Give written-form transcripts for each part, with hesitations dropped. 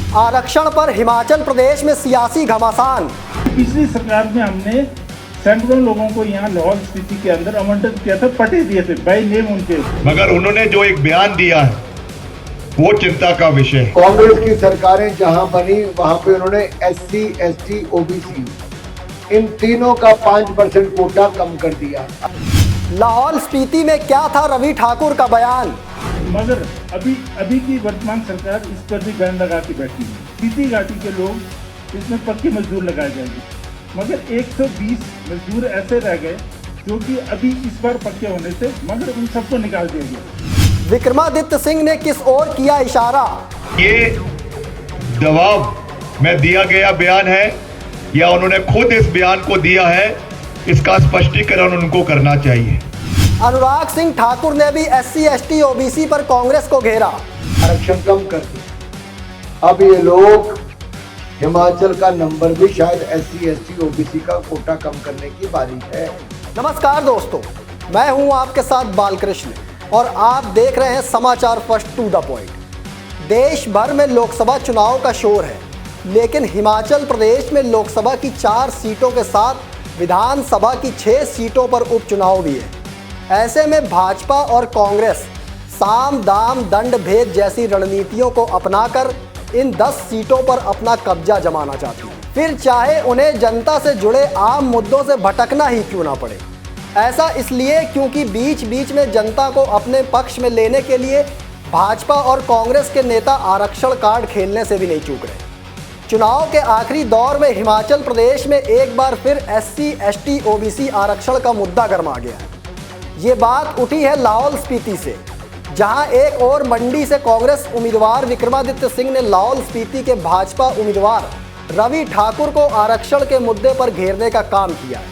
आरक्षण पर हिमाचल प्रदेश में सियासी घमासान। पिछली सरकार में हमने सैकड़ों लोगों को यहाँ लाहौल स्पीति के अंदर आवंटित किया था, पटे दिए थे बाई नेम उनके। मगर उन्होंने जो एक बयान दिया है वो चिंता का विषय है। कांग्रेस की सरकारें जहां बनी वहां पे उन्होंने SC, ST, OBC इन तीनों का 5% कोटा कम कर दिया। लाहौल स्पीति में क्या था रवि ठाकुर का बयान? मगर अभी की वर्तमान सरकार इस पर भी बैन लगा के बैठी है। स्पीति घाटी के लोग इसमें पक्के मजदूर लगाए जाएंगे, मगर 120 मजदूर ऐसे रह गए जो कि अभी इस बार पक्के होने से, मगर उन सबको निकाल दिया गया। विक्रमादित्य सिंह ने किस ओर किया इशारा? ये दबाव में दिया गया बयान है या उन्होंने खुद इस बयान को दिया है, इसका स्पष्टीकरण उनको करना चाहिए। अनुराग सिंह ठाकुर ने भी SC, ST, OBC पर कांग्रेस को घेरा। आरक्षण कम कर दिया। अब ये लोग हिमाचल का नंबर भी शायद SC, ST, OBC का कोटा कम करने की बारी है। नमस्कार दोस्तों, मैं हूं आपके साथ बालकृष्ण और आप देख रहे हैं समाचार फर्स्ट टू द पॉइंट। देश भर में लोकसभा चुनाव का शोर है, लेकिन हिमाचल प्रदेश में लोकसभा की 4 सीटों के साथ विधानसभा की 6 सीटों पर उपचुनाव भी है। ऐसे में भाजपा और कांग्रेस साम दाम दंड भेद जैसी रणनीतियों को अपनाकर इन 10 सीटों पर अपना कब्जा जमाना चाहती है, फिर चाहे उन्हें जनता से जुड़े आम मुद्दों से भटकना ही क्यों ना पड़े। ऐसा इसलिए क्योंकि बीच बीच में जनता को अपने पक्ष में लेने के लिए भाजपा और कांग्रेस के नेता आरक्षण कार्ड खेलने से भी नहीं चूक रहे। चुनाव के आखिरी दौर में हिमाचल प्रदेश में एक बार फिर SC, ST, OBC आरक्षण का मुद्दा गरमा गया है। ये बात उठी है लाहौल स्पीति से, जहां एक और मंडी से कांग्रेस उम्मीदवार विक्रमादित्य सिंह ने लाहौल स्पीति के भाजपा उम्मीदवार रवि ठाकुर को आरक्षण के मुद्दे पर घेरने का काम किया है,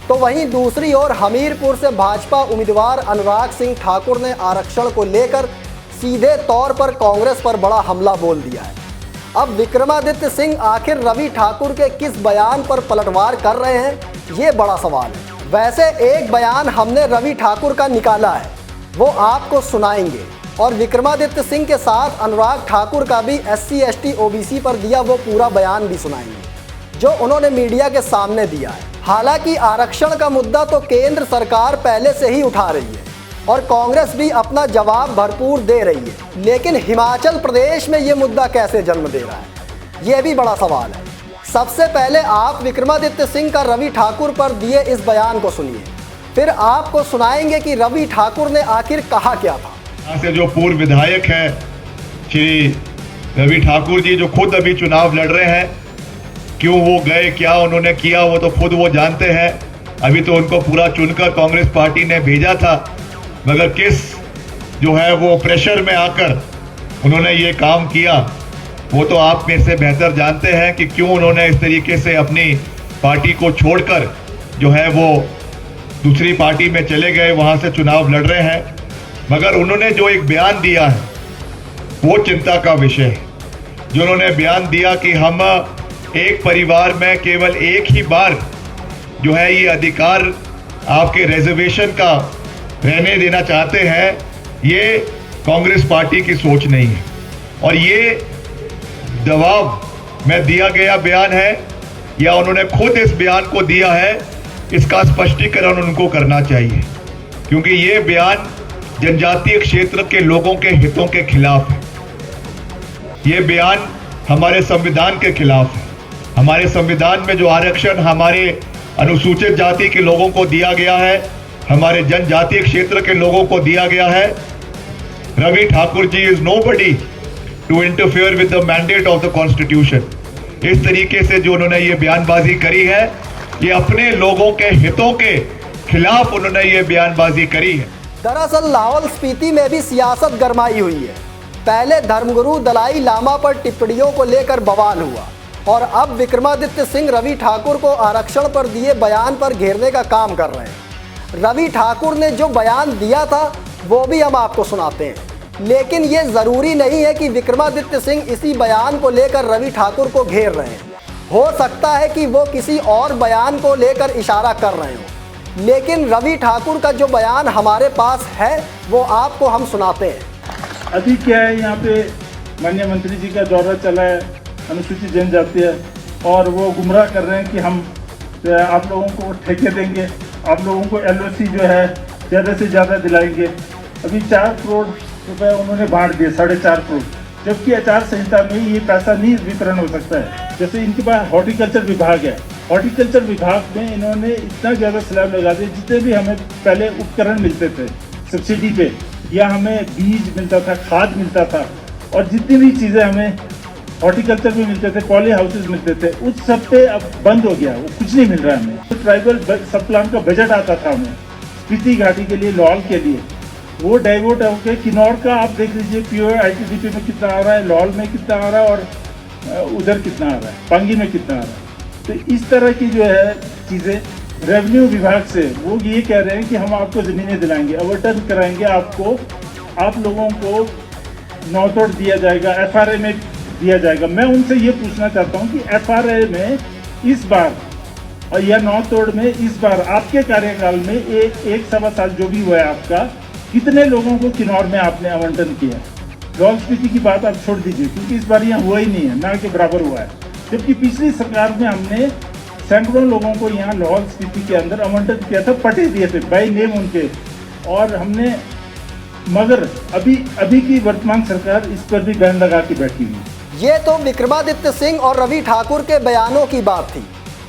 तो वहीं दूसरी ओर हमीरपुर से भाजपा उम्मीदवार अनुराग सिंह ठाकुर ने आरक्षण को लेकर सीधे तौर पर कांग्रेस पर बड़ा हमला बोल दिया है। अब विक्रमादित्य सिंह आखिर रवि ठाकुर के किस बयान पर पलटवार कर रहे हैं, ये बड़ा सवाल है। वैसे एक बयान हमने रवि ठाकुर का निकाला है, वो आपको सुनाएंगे, और विक्रमादित्य सिंह के साथ अनुराग ठाकुर का भी SC, ST, OBC पर दिया वो पूरा बयान भी सुनाएंगे जो उन्होंने मीडिया के सामने दिया है। हालांकि आरक्षण का मुद्दा तो केंद्र सरकार पहले से ही उठा रही है और कांग्रेस भी अपना जवाब भरपूर दे रही है, लेकिन हिमाचल प्रदेश में ये मुद्दा कैसे जन्म दे रहा है, ये भी बड़ा सवाल है। सबसे पहले आप विक्रमादित्य सिंह का रवि ठाकुर पर दिए इस बयान को सुनिए, फिर आपको सुनाएंगे कि रवि ठाकुर ने आखिर कहा क्या था। यहाँ से जो पूर्व विधायक हैं श्री रवि ठाकुर जी, जो खुद अभी चुनाव लड़ रहे हैं, क्यों वो गए, क्या उन्होंने किया, वो तो खुद वो जानते हैं। अभी तो उनको पूरा चुनकर कांग्रेस पार्टी ने भेजा था, मगर किस जो है वो प्रेशर में आकर उन्होंने ये काम किया, वो तो आप मेरे से बेहतर जानते हैं कि क्यों उन्होंने इस तरीके से अपनी पार्टी को छोड़कर जो है वो दूसरी पार्टी में चले गए, वहाँ से चुनाव लड़ रहे हैं। मगर उन्होंने जो एक बयान दिया है वो चिंता का विषय है। जो उन्होंने बयान दिया कि हम एक परिवार में केवल एक ही बार जो है ये अधिकार आपके रिजर्वेशन का रहने देना चाहते हैं, ये कांग्रेस पार्टी की सोच नहीं है और ये दबाव में दिया गया बयान है या उन्होंने खुद इस बयान को दिया है, इसका स्पष्टीकरण उनको करना चाहिए, क्योंकि ये बयान जनजातीय क्षेत्र के लोगों के हितों के खिलाफ है। ये बयान हमारे संविधान के खिलाफ है। हमारे संविधान में जो आरक्षण हमारे अनुसूचित जाति के लोगों को दिया गया है, हमारे जनजातीय क्षेत्र के लोगों को दिया गया है, Ravi Thakur ji is nobody to interfere with the mandate of the constitution. इस तरीके से जो उन्होंने ये बयानबाजी करी है, ये अपने लोगों के हितों के खिलाफ उन्होंने ये बयानबाजी करी है। दरअसल लाहौल स्पीति में भी सियासत गरमाई हुई है। पहले धर्मगुरु दलाई लामा पर टिप्पणियों को लेकर बवाल हुआ और अब विक्रमादित्य सिंह रवि ठाकुर को आरक्षण पर दिए बयान पर घेरने का काम कर रहे हैं। रवि ठाकुर ने जो बयान दिया था वो भी हम आपको सुनाते हैं, लेकिन ये ज़रूरी नहीं है कि विक्रमादित्य सिंह इसी बयान को लेकर रवि ठाकुर को घेर रहे हैं। हो सकता है कि वो किसी और बयान को लेकर इशारा कर रहे हों, लेकिन रवि ठाकुर का जो बयान हमारे पास है वो आपको हम सुनाते हैं। अभी क्या है, यहाँ पे माननीय मंत्री जी का दौरा चला है, अनुसूचित जनजाति है, और वो गुमराह कर रहे हैं कि हम आप लोगों को ठेके देंगे, आप लोगों को LOC जो है ज़्यादा से ज़्यादा दिलाएंगे। अभी 4 करोड़ रुपए उन्होंने बांट दिए, 4.5 करोड़, जबकि आचार संहिता में ये पैसा नहीं वितरण हो सकता है। जैसे इनके पास हॉर्टिकल्चर विभाग है, हॉर्टिकल्चर विभाग में इन्होंने इतना ज़्यादा स्लैब लगा दिया, जितने भी हमें पहले उपकरण मिलते थे सब्सिडी पे, या हमें बीज मिलता था, खाद मिलता था, और जितनी भी चीज़ें हमें हॉर्टिकल्चर में मिलते थे, पॉली हाउसेज मिलते थे, उस सब पे अब बंद हो गया, वो कुछ नहीं मिल रहा है हमें। तो ट्राइबल सब प्लान का बजट आता था हमें स्पीति घाटी के लिए, लौल के लिए, वो डाइवर्ट होकर किन्नौर का आप देख लीजिए, POA ITDP में कितना आ रहा है, लौल में कितना आ रहा है, और उधर कितना आ रहा है, पांगी में कितना आ रहा है। तो इस तरह की जो है चीज़ें रेवेन्यू विभाग से वो ये कह रहे हैं कि हम आपको ज़मीनें दिलाएंगे, आवंटन कराएंगे आपको, आप लोगों को नौतोड़ दिया जाएगा, FRA में दिया जाएगा। मैं उनसे ये पूछना चाहता हूँ कि FRA में इस बार और या नौतोड़ में इस बार आपके कार्यकाल में एक सवा साल जो भी हुआ है आपका, कितने लोगों को किन्नौर में आपने आवंटन किया? लाहौल स्पीति की बात आप छोड़ दीजिए, क्योंकि इस बार यहाँ हुआ ही नहीं है, ना के बराबर हुआ है। जबकि पिछली सरकार में हमने सैकड़ों लोगों को यहाँ लाहौल स्पीति के अंदर आवंटन किया था, पटे दिए थे बाई नेम उनके, और हमने, मगर अभी की वर्तमान सरकार इस पर भी गन लगा के बैठी हुई है। ये तो विक्रमादित्य सिंह और रवि ठाकुर के बयानों की बात थी।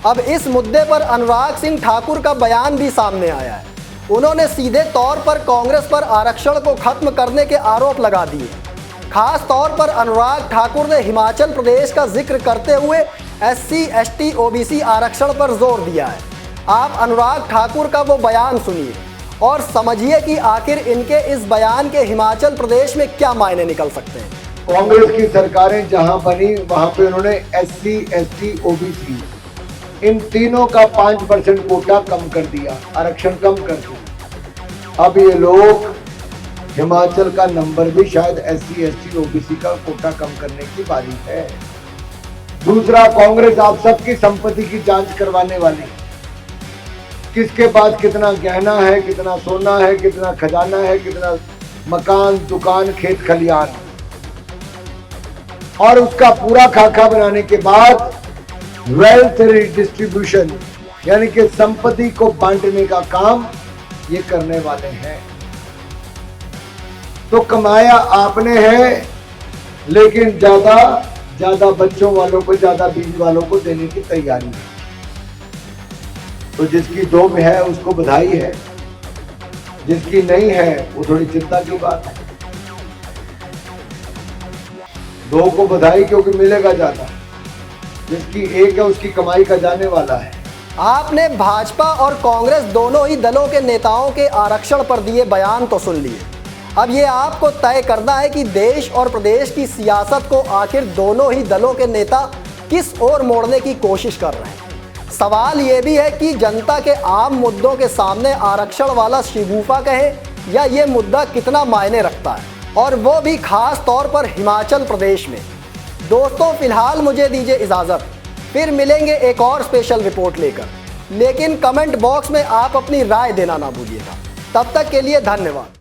अब इस मुद्दे पर अनुराग सिंह ठाकुर का बयान भी सामने आया है। उन्होंने सीधे तौर पर कांग्रेस पर आरक्षण को खत्म करने के आरोप लगा दिए। खास तौर पर अनुराग ठाकुर ने हिमाचल प्रदेश का जिक्र करते हुए SC ST OBC आरक्षण पर जोर दिया है। आप अनुराग ठाकुर का वो बयान सुनिए और समझिए कि आखिर इनके इस बयान के हिमाचल प्रदेश में क्या मायने निकल सकते हैं। कांग्रेस की सरकारें जहां बनी वहां पे उन्होंने SC ST OBC इन तीनों का 5% कोटा कम कर दिया, आरक्षण कम कर दिया। अब ये लोग हिमाचल का नंबर भी शायद SC ST OBC का कोटा कम करने की बारी है। दूसरा, कांग्रेस आप सबकी संपत्ति की जांच करवाने वाली, किसके पास कितना गहना है, कितना सोना है, कितना खजाना है, कितना मकान, दुकान, खेत खलियान, और उसका पूरा खाका बनाने के बाद वेल्थ डिस्ट्रीब्यूशन यानी कि संपत्ति को बांटने का काम ये करने वाले हैं। तो कमाया आपने है, लेकिन ज्यादा बच्चों वालों को, ज्यादा बीज वालों को देने की तैयारी है। तो जिसकी 2 में है उसको बधाई है, जिसकी नहीं है वो थोड़ी चिंता की बात है। 2 को बधाई क्योंकि मिलेगा ज्यादा, जिसकी 1 है उसकी कमाई का जाने वाला है। आपने भाजपा और कांग्रेस दोनों ही दलों के नेताओं के आरक्षण पर दिए बयान तो सुन लिए। अब ये आपको तय करना है कि देश और प्रदेश की सियासत को आखिर दोनों ही दलों के नेता किस ओर मोड़ने की कोशिश कर रहे हैं। सवाल ये भी है कि जनता के आम मुद्दों के सामने आरक्षण वाला शिगुफा कहें या ये मुद्दा कितना मायने रखता है, और वो भी खास तौर पर हिमाचल प्रदेश में। दोस्तों, फिलहाल मुझे दीजिए इजाज़त, फिर मिलेंगे एक और स्पेशल रिपोर्ट लेकर। लेकिन कमेंट बॉक्स में आप अपनी राय देना ना भूलिएगा। तब तक के लिए धन्यवाद।